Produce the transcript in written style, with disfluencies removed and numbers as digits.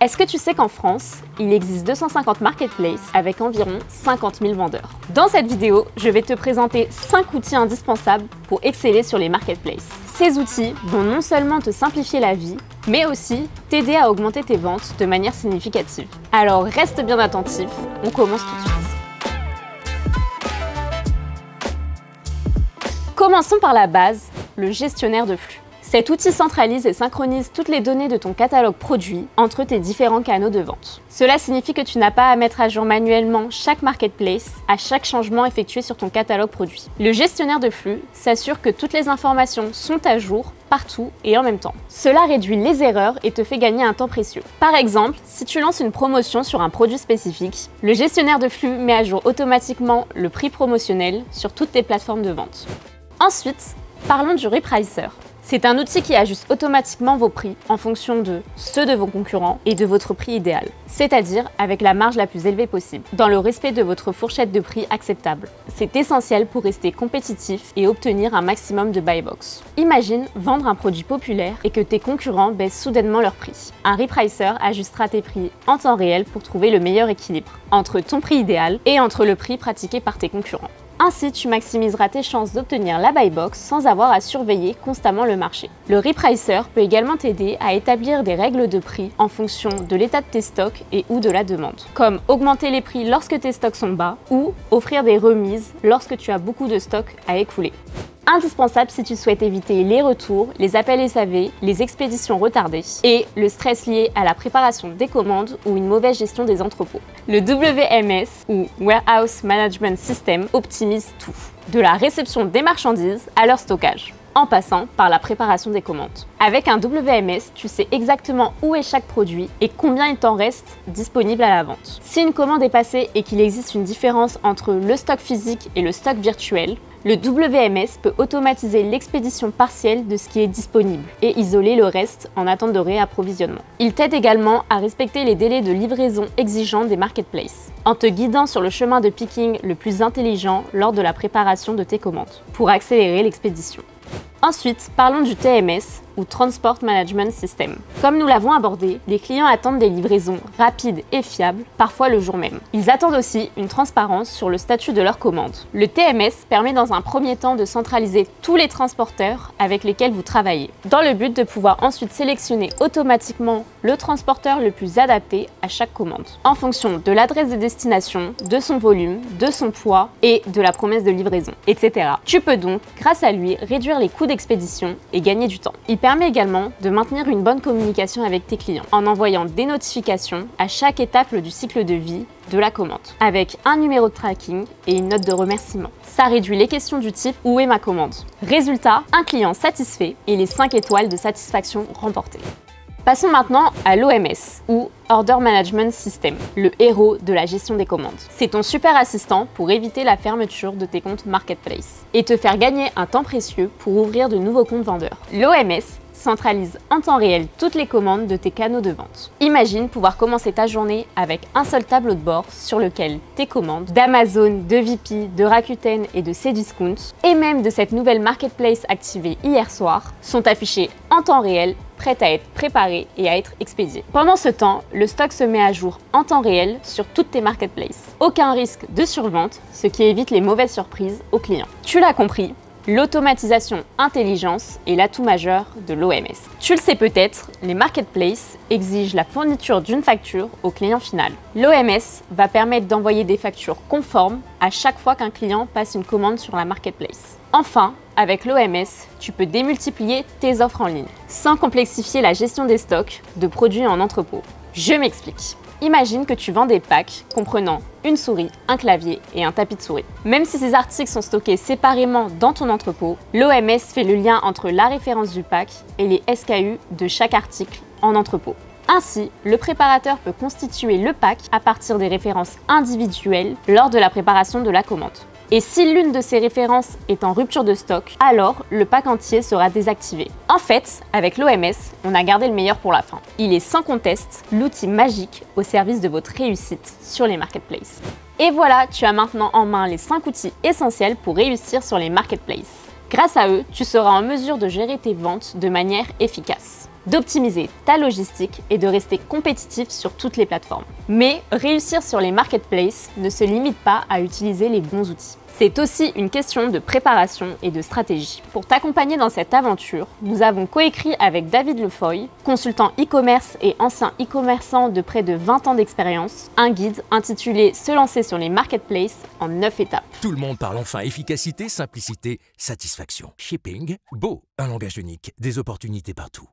Est-ce que tu sais qu'en France, il existe 250 marketplaces avec environ 50 000 vendeurs? Dans cette vidéo, je vais te présenter 5 outils indispensables pour exceller sur les marketplaces. Ces outils vont non seulement te simplifier la vie, mais aussi t'aider à augmenter tes ventes de manière significative. Alors reste bien attentif, on commence tout de suite. Commençons par la base, le gestionnaire de flux. Cet outil centralise et synchronise toutes les données de ton catalogue produit entre tes différents canaux de vente. Cela signifie que tu n'as pas à mettre à jour manuellement chaque marketplace à chaque changement effectué sur ton catalogue produit. Le gestionnaire de flux s'assure que toutes les informations sont à jour partout et en même temps. Cela réduit les erreurs et te fait gagner un temps précieux. Par exemple, si tu lances une promotion sur un produit spécifique, le gestionnaire de flux met à jour automatiquement le prix promotionnel sur toutes tes plateformes de vente. Ensuite, parlons du repricer. C'est un outil qui ajuste automatiquement vos prix en fonction de ceux de vos concurrents et de votre prix idéal, c'est-à-dire avec la marge la plus élevée possible, dans le respect de votre fourchette de prix acceptable. C'est essentiel pour rester compétitif et obtenir un maximum de buy box. Imagine vendre un produit populaire et que tes concurrents baissent soudainement leur prix. Un repricer ajustera tes prix en temps réel pour trouver le meilleur équilibre entre ton prix idéal et entre le prix pratiqué par tes concurrents. Ainsi, tu maximiseras tes chances d'obtenir la buy box sans avoir à surveiller constamment le marché. Le repricer peut également t'aider à établir des règles de prix en fonction de l'état de tes stocks et ou de la demande, comme augmenter les prix lorsque tes stocks sont bas ou offrir des remises lorsque tu as beaucoup de stocks à écouler. Indispensable si tu souhaites éviter les retours, les appels SAV, les expéditions retardées et le stress lié à la préparation des commandes ou une mauvaise gestion des entrepôts. Le WMS ou Warehouse Management System optimise tout, de la réception des marchandises à leur stockage, en passant par la préparation des commandes. Avec un WMS, tu sais exactement où est chaque produit et combien il t'en reste disponible à la vente. Si une commande est passée et qu'il existe une différence entre le stock physique et le stock virtuel, le WMS peut automatiser l'expédition partielle de ce qui est disponible et isoler le reste en attente de réapprovisionnement. Il t'aide également à respecter les délais de livraison exigeants des marketplaces, en te guidant sur le chemin de picking le plus intelligent lors de la préparation de tes commandes, pour accélérer l'expédition. Ensuite, parlons du TMS ou Transport Management System. Comme nous l'avons abordé, les clients attendent des livraisons rapides et fiables, parfois le jour même. Ils attendent aussi une transparence sur le statut de leur commande. Le TMS permet dans un premier temps de centraliser tous les transporteurs avec lesquels vous travaillez, dans le but de pouvoir ensuite sélectionner automatiquement le transporteur le plus adapté à chaque commande, en fonction de l'adresse de destination, de son volume, de son poids et de la promesse de livraison, etc. Tu peux donc, grâce à lui, réduire les coûts d'expédition et gagner du temps. Il permet également de maintenir une bonne communication avec tes clients en envoyant des notifications à chaque étape du cycle de vie de la commande, avec un numéro de tracking et une note de remerciement. Ça réduit les questions du type « Où est ma commande ?». Résultat, un client satisfait et les 5 étoiles de satisfaction remportées. Passons maintenant à l'OMS, ou Order Management System, le héros de la gestion des commandes. C'est ton super assistant pour éviter la fermeture de tes comptes Marketplace et te faire gagner un temps précieux pour ouvrir de nouveaux comptes vendeurs. L'OMS centralise en temps réel toutes les commandes de tes canaux de vente. Imagine pouvoir commencer ta journée avec un seul tableau de bord sur lequel tes commandes d'Amazon, de VP, de Rakuten et de Cdiscount, et même de cette nouvelle marketplace activée hier soir, sont affichées en temps réel, prêtes à être préparées et à être expédiées. Pendant ce temps, le stock se met à jour en temps réel sur toutes tes marketplaces. Aucun risque de survente, ce qui évite les mauvaises surprises aux clients. Tu l'as compris, l'automatisation intelligence est l'atout majeur de l'OMS. Tu le sais peut-être, les marketplaces exigent la fourniture d'une facture au client final. L'OMS va permettre d'envoyer des factures conformes à chaque fois qu'un client passe une commande sur la marketplace. Enfin, avec l'OMS, tu peux démultiplier tes offres en ligne, sans complexifier la gestion des stocks de produits en entrepôt. Je m'explique. Imagine que tu vends des packs comprenant une souris, un clavier et un tapis de souris. Même si ces articles sont stockés séparément dans ton entrepôt, l'OMS fait le lien entre la référence du pack et les SKU de chaque article en entrepôt. Ainsi, le préparateur peut constituer le pack à partir des références individuelles lors de la préparation de la commande. Et si l'une de ces références est en rupture de stock, alors le pack entier sera désactivé. En fait, avec l'OMS, on a gardé le meilleur pour la fin. Il est sans conteste l'outil magique au service de votre réussite sur les marketplaces. Et voilà, tu as maintenant en main les 5 outils essentiels pour réussir sur les marketplaces. Grâce à eux, tu seras en mesure de gérer tes ventes de manière efficace. d'optimiser ta logistique et de rester compétitif sur toutes les plateformes. Mais réussir sur les marketplaces ne se limite pas à utiliser les bons outils. C'est aussi une question de préparation et de stratégie. Pour t'accompagner dans cette aventure, nous avons coécrit avec David Lefoy, consultant e-commerce et ancien e-commerçant de près de 20 ans d'expérience, un guide intitulé Se lancer sur les marketplaces en 9 étapes. Tout le monde parle enfin efficacité, simplicité, satisfaction. Shipping, beau, un langage unique, des opportunités partout.